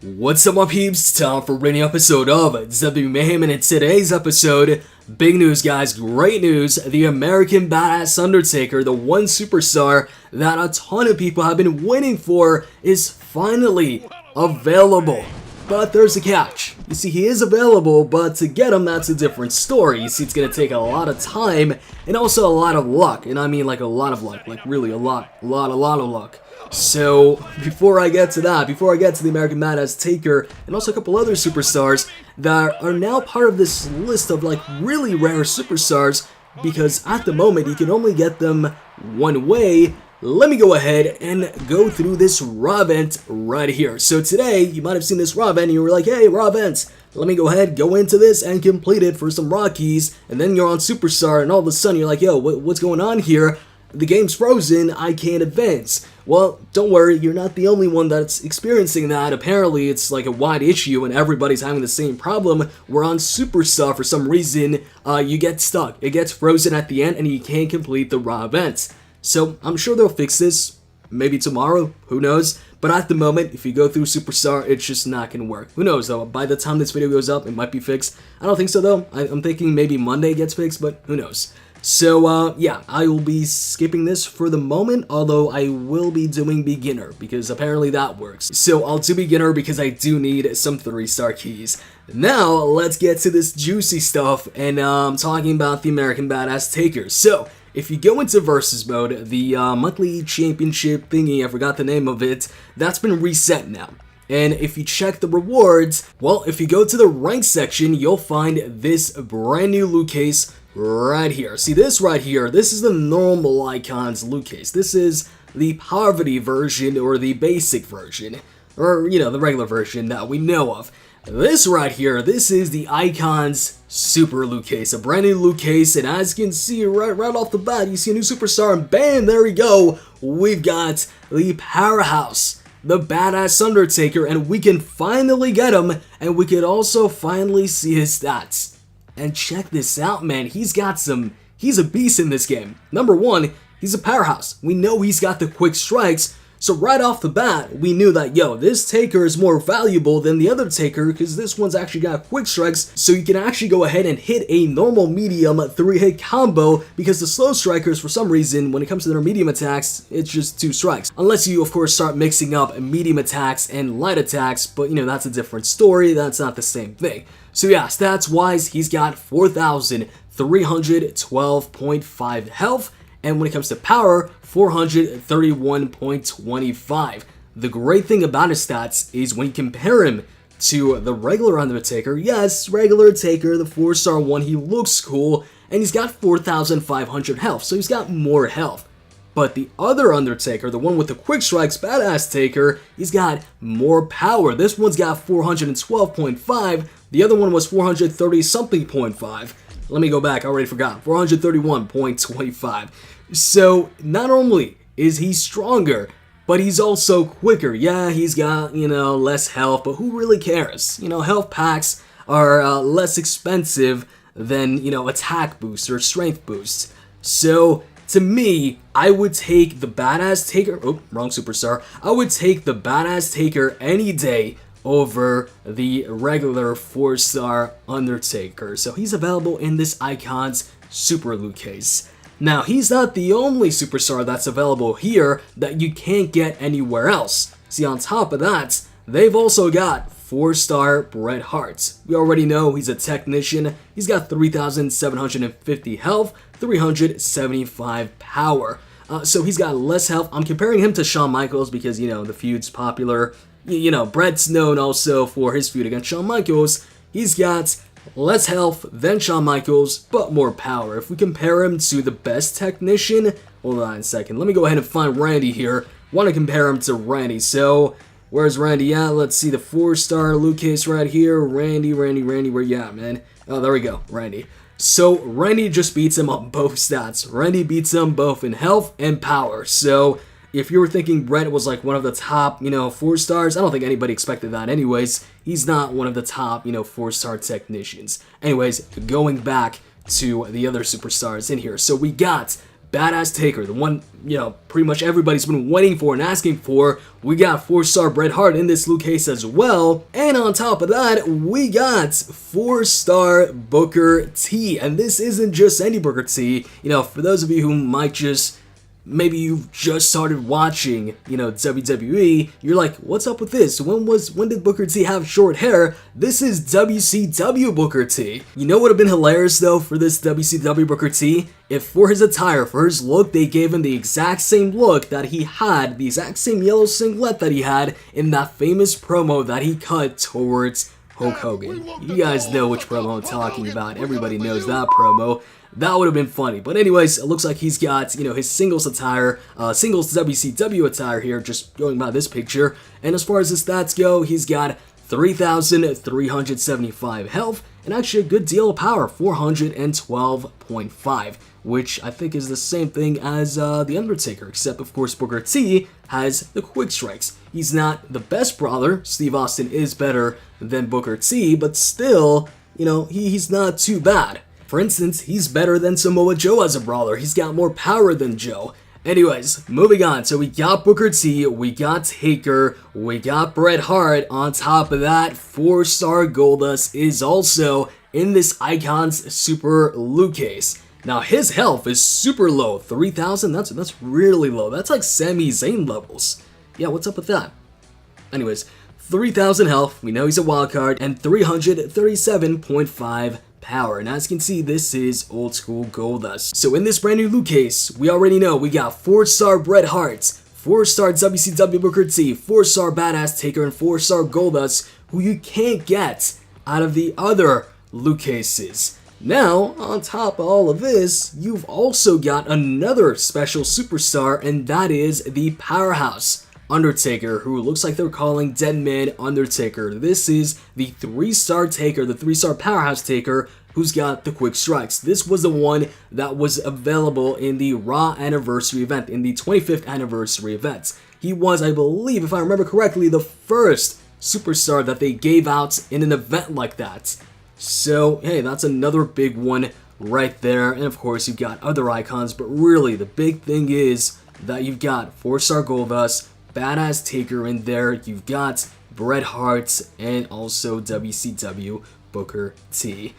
What's up, my peeps? Time for a brand new episode of WWE Mayhem, and in today's episode, big news, guys, great news. The American Badass Undertaker, the one superstar that a ton of people have been waiting for, is finally available. But there's a catch. You see, he is available, but to get him, that's a different story. You see, it's gonna take a lot of time and also a lot of luck. And I mean like a lot of luck, like really a lot of luck. So, before I get to that, before I get to the American Badass Taker, and also a couple other superstars that are now part of this list of like really rare superstars, because at the moment you can only get them one way, let me go ahead and go through this raw event right here. So today, you might have seen this raw event and you were like, hey, raw events, let me go ahead, go into this and complete it for some raw keys, and then you're on superstar and all of a sudden you're like, yo, what's going on here? The game's frozen, I can't advance. Well, don't worry, you're not the only one that's experiencing that. Apparently, it's like a wide issue and everybody's having the same problem. We're on Superstar for some reason, you get stuck. It gets frozen at the end and you can't complete the raw events. So, I'm sure they'll fix this, maybe tomorrow, who knows. But at the moment, if you go through Superstar, it's just not gonna work. Who knows though, by the time this video goes up, it might be fixed. I don't think so though, I'm thinking maybe Monday gets fixed, but who knows. So, yeah, I will be skipping this for the moment, although I will be doing beginner, because apparently that works. So, I'll do beginner because I do need some 3-star keys. Now, let's get to this juicy stuff, and talking about the American Badass Taker. So, if you go into Versus Mode, the monthly championship thingy, I forgot the name of it, that's been reset now. And if you check the rewards, well, if you go to the rank section, you'll find this brand new loot case right here. See this right here, this is the normal icons loot case. This is the poverty version or the basic version, or you know, the regular version that we know of. This right here, this is the icons super loot case, a brand new loot case, and as you can see right off the bat, you see a new superstar and bam, there we go. We've got the powerhouse, the Badass Undertaker, and we can finally get him, and we can also finally see his stats. And check this out, man, he's a beast in this game. Number one, he's a powerhouse. We know he's got the quick strikes, so right off the bat, we knew that, yo, this Taker is more valuable than the other Taker because this one's actually got quick strikes, so you can actually go ahead and hit a normal medium 3-hit combo, because the slow strikers, for some reason, when it comes to their medium attacks, it's just 2 strikes. Unless you, of course, start mixing up medium attacks and light attacks, but, you know, that's a different story, that's not the same thing. So yeah, stats-wise, he's got 4,312.5 health, and when it comes to power, 431.25. The great thing about his stats is when you compare him to the regular Undertaker, yes, regular Taker, the 4-star one, he looks cool, and he's got 4,500 health, so he's got more health. But the other Undertaker, the one with the quick strikes, Badass Taker, he's got more power. This one's got 412.5, the other one was 430-something.5. Let me go back, I already forgot, 431.25. So, not only is he stronger, but he's also quicker. Yeah, he's got, you know, less health, but who really cares? You know, health packs are less expensive than, you know, attack boosts or strength boosts. So, to me, I would take the Badass Taker, oh, wrong superstar, I would take the Badass Taker any day over the regular 4-star Undertaker. So he's available in this Icons Super Loot case. Now, he's not the only superstar that's available here that you can't get anywhere else. See, on top of that, they've also got 4-star Bret Hart. We already know he's a technician. He's got 3,750 health, 375 power. So he's got less health. I'm comparing him to Shawn Michaels because, you know, the feud's popular. You know, Bret's known also for his feud against Shawn Michaels. He's got less health than Shawn Michaels, but more power. If we compare him to the best technician, hold on a second, let me go ahead and find Randy here. Want to compare him to Randy, so where's Randy at? Let's see, the 4-star loot case right here. Randy, where you at, man? Oh, there we go, Randy. So Randy just beats him on both stats. Randy beats him both in health and power. So if you were thinking Bret was like one of the top, you know, 4-stars, I don't think anybody expected that anyways. He's not one of the top, you know, 4-star technicians. Anyways, going back to the other superstars in here. So we got Badass Taker, the one, pretty much everybody's been waiting for and asking for. We got 4-star Bret Hart in this loot case as well. And on top of that, we got 4-star Booker T. And this isn't just any Booker T. For those of you who might just, maybe you've just started watching, WWE, you're like, what's up with this? When did Booker T have short hair? This is WCW Booker T. You know what would have been hilarious though for this WCW Booker T? If for his attire, for his look, they gave him the exact same look that he had, the exact same yellow singlet that he had in that famous promo that he cut towards Hulk Hogan. You guys know which promo I'm talking about. Everybody knows that promo. That would have been funny. But anyways, it looks like he's got, his singles attire, singles WCW attire here, just going by this picture. And as far as his stats go, he's got 3,375 health, and actually a good deal of power, 412.5, which I think is the same thing as The Undertaker, except of course Booker T has the quick strikes. He's not the best brawler. Steve Austin is better than Booker T, but still, he's not too bad. For instance, he's better than Samoa Joe as a brawler. He's got more power than Joe. Anyways, moving on. So we got Booker T, we got Taker, we got Bret Hart. On top of that, 4-star Goldust is also in this Icons Super Loot case. Now his health is super low, 3,000. That's really low. That's like Sami Zayn levels. Yeah, what's up with that? Anyways, 3,000 health. We know he's a wild card, and 337.5 power. And as you can see, this is old school Goldust. So in this brand new loot case, we already know we got 4-star Bret Hart, 4-star WCW Booker T, 4-star Badass Taker, and 4-star Goldust, who you can't get out of the other loot cases. Now, on top of all of this, you've also got another special superstar, and that is the Powerhouse Undertaker, who looks like they're calling Dead Man Undertaker. This is the 3-star Taker, the 3-star Powerhouse Taker, who's got the quick strikes. This was the one that was available in the Raw Anniversary event, in the 25th Anniversary event. He was, I believe, if I remember correctly, the first superstar that they gave out in an event like that. So, hey, that's another big one right there. And of course, you've got other icons, but really, the big thing is that you've got 4-star Goldust, Badass Taker in there, you've got Bret Hart, and also WCW Booker T.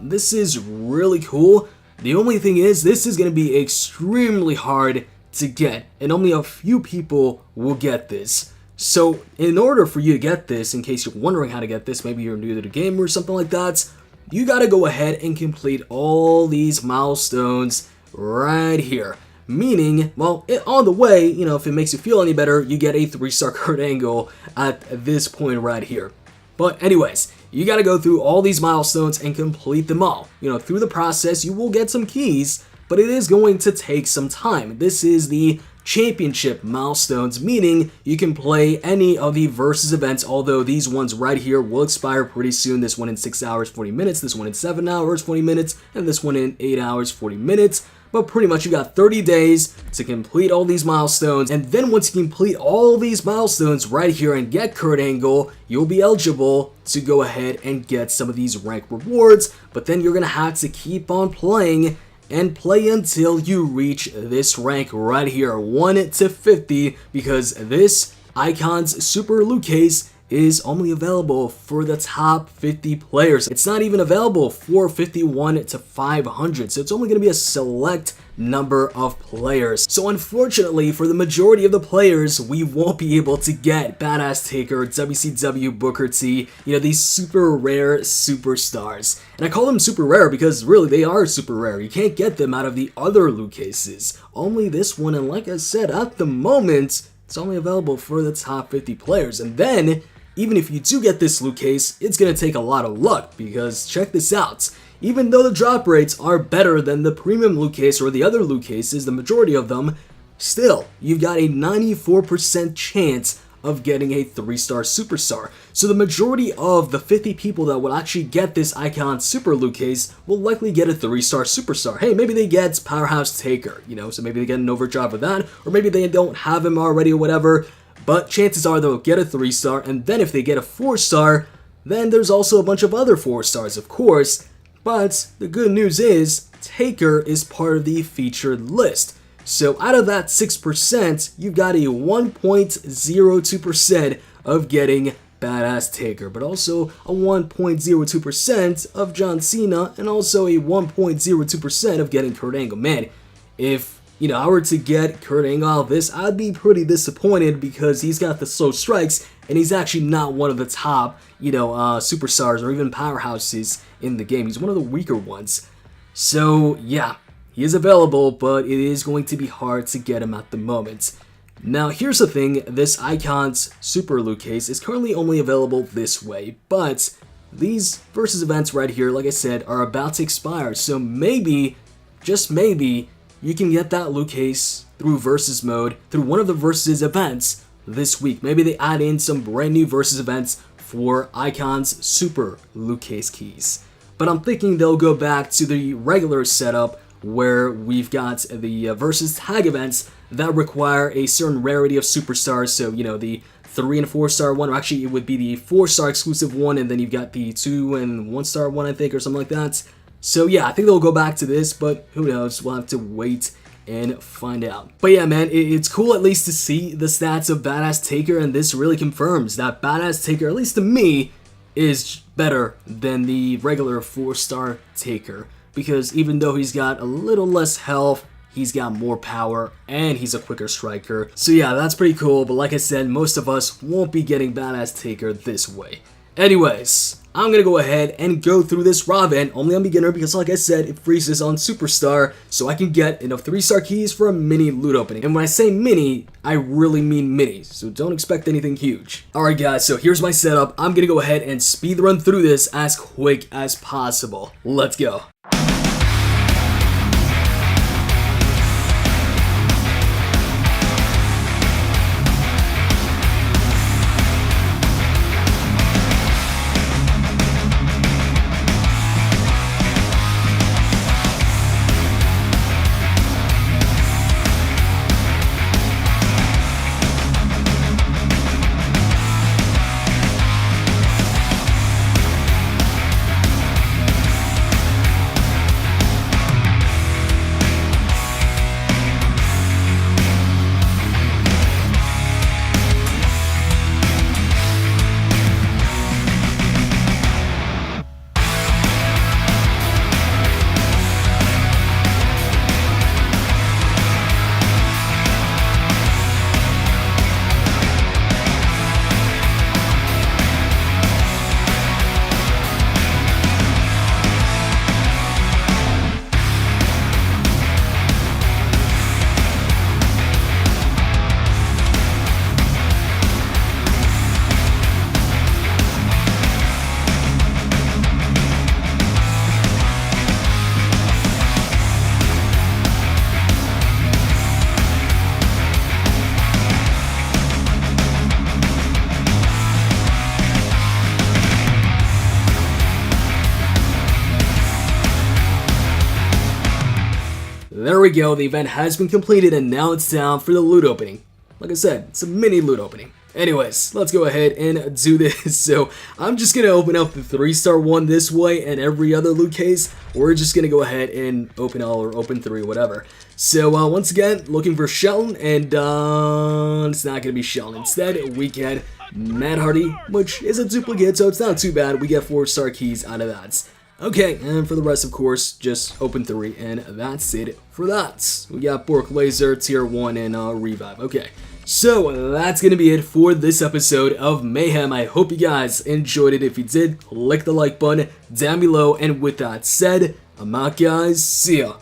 This is really cool. The only thing is, this is going to be extremely hard to get, and only a few people will get this. So, in order for you to get this, in case you're wondering how to get this, maybe you're new to the game or something like that, you gotta go ahead and complete all these milestones right here. Meaning, well, on the way, if it makes you feel any better, you get a 3-star Kurt Angle at this point right here. But anyways, you gotta go through all these milestones and complete them all. Through the process, you will get some keys, but it is going to take some time. This is the championship milestones, meaning you can play any of the versus events, although these ones right here will expire pretty soon. This one in 6 hours 40 minutes, this one in 7 hours 40 minutes, and this one in 8 hours 40 minutes. But pretty much you got 30 days to complete all these milestones, and then once you complete all these milestones right here and get Kurt Angle, you'll be eligible to go ahead and get some of these rank rewards. But then you're gonna have to keep on playing and play until you reach this rank right here, 1 to 50, because this Icons Super Loot case is only available for the top 50 players. It's not even available for 51 to 500, so it's only going to be a select number of players. So unfortunately, for the majority of the players, we won't be able to get Badass Taker, WCW Booker T, these super rare superstars. And I call them super rare because really they are super rare. You can't get them out of the other loot cases. Only this one, and like I said, at the moment, it's only available for the top 50 players. And then, even if you do get this loot case, it's going to take a lot of luck, because check this out. Even though the drop rates are better than the premium loot case or the other loot cases, the majority of them, still, you've got a 94% chance of getting a 3-star superstar. So the majority of the 50 people that will actually get this Icon Super Loot case will likely get a 3-star superstar. Hey, maybe they get Powerhouse Taker, so maybe they get an overdrive with that, or maybe they don't have him already or whatever. But chances are they'll get a 3-star, and then if they get a 4-star, then there's also a bunch of other 4-stars, of course. But the good news is, Taker is part of the featured list. So out of that 6%, you've got a 1.02% of getting Badass Taker, but also a 1.02% of John Cena, and also a 1.02% of getting Kurt Angle. Man, if I were to get Kurt Angle out of this, I'd be pretty disappointed because he's got the slow strikes, and he's actually not one of the top, superstars or even powerhouses in the game. He's one of the weaker ones. So yeah, he is available, but it is going to be hard to get him at the moment. Now here's the thing, this Icons Super Loot Case is currently only available this way, but these versus events right here, like I said, are about to expire, so maybe, just maybe, you can get that loot case through versus mode, through one of the versus events this week. Maybe they add in some brand new versus events for Icons Super Loot Case keys. But I'm thinking they'll go back to the regular setup where we've got the versus tag events that require a certain rarity of superstars. So, the 3 and 4 star one, or actually it would be the 4 star exclusive one, and then you've got the 2 and 1 star one, I think, or something like that. So yeah, I think they'll go back to this, but who knows, we'll have to wait and find out. But yeah, man, it's cool at least to see the stats of Badass Taker, and this really confirms that Badass Taker, at least to me, is better than the regular 4-star Taker. Because even though he's got a little less health, he's got more power, and he's a quicker striker. So yeah, that's pretty cool, but like I said, most of us won't be getting Badass Taker this way. Anyways, I'm gonna go ahead and go through this raw event, only on beginner, because like I said, it freezes on superstar, so I can get enough 3-star keys for a mini loot opening. And when I say mini, I really mean mini, so don't expect anything huge. Alright guys, so here's my setup. I'm gonna go ahead and speed run through this as quick as possible. Let's go. There we go, the event has been completed and now it's time for the loot opening. Like I said, it's a mini loot opening. Anyways, let's go ahead and do this. So I'm just going to open up the 3-star one this way, and every other loot case, we're just going to go ahead and open all or open 3, whatever. So once again, looking for Shelton, and it's not going to be Shelton. Instead, we get Matt Hardy, which is a duplicate, so it's not too bad. We get 4-star keys out of that. Okay, and for the rest, of course, just open 3, and that's it for that. We got Bork Laser, Tier 1, and Revive. Okay, so that's going to be it for this episode of Mayhem. I hope you guys enjoyed it. If you did, click the like button down below, and with that said, I'm out, guys. See ya.